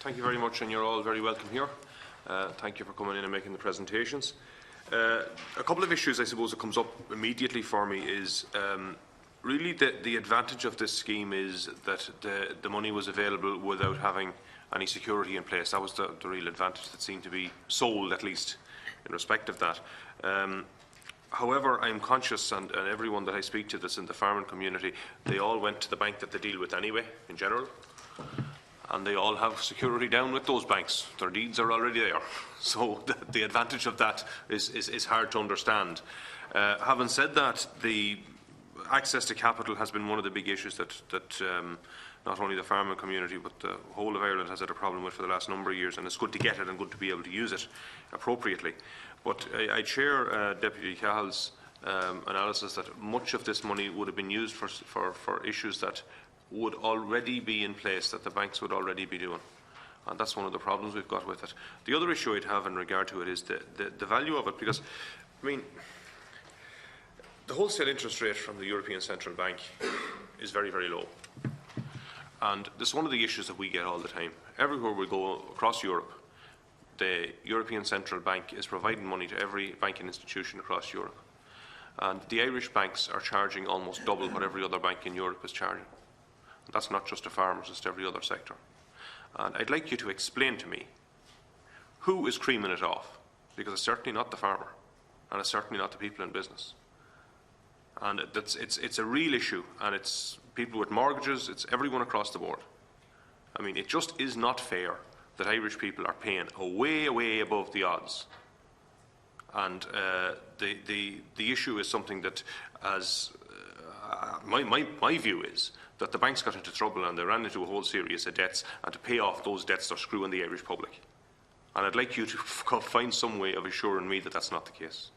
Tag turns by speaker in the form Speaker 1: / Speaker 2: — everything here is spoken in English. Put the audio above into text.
Speaker 1: Thank you very much, and you're all very welcome here. Thank you for coming in and making the presentations. A couple of issues, I suppose, that comes up immediately for me is really the advantage of this scheme is that the money was available without having any security in place. That was the real advantage that seemed to be sold, at least in respect of that. However, I'm conscious, and everyone that I speak to that's in the farming community, they all went to the bank that they deal with anyway, in general. And they all have security down with those banks. Their deeds are already there. So the advantage of that is hard to understand. Having said that, the access to capital has been one of the big issues that not only the farming community but the whole of Ireland has had a problem with for the last number of years, and it's good to get it and good to be able to use it appropriately. But I share Deputy Cahill's analysis that much of this money would have been used for issues that would already be in place, that the banks would already be doing. And that's one of the problems we've got with it. The other issue I'd have in regard to it is the value of it, because, I mean, the wholesale interest rate from the European Central Bank is very, very low. And this is one of the issues that we get all the time. Everywhere we go across Europe, the European Central Bank is providing money to every banking institution across Europe. And the Irish banks are charging almost double what every other bank in Europe is charging. That's not just to farmers, it's to every other sector. And I'd like you to explain to me who is creaming it off, because it's certainly not the farmer, and it's certainly not the people in business. And it's a real issue, and it's people with mortgages, it's everyone across the board. I mean, it just is not fair that Irish people are paying way above the odds. And the issue is something that, as my view is, that the banks got into trouble and they ran into a whole series of debts, and to pay off those debts they're screwing the Irish public. And I'd like you to find some way of assuring me that that's not the case.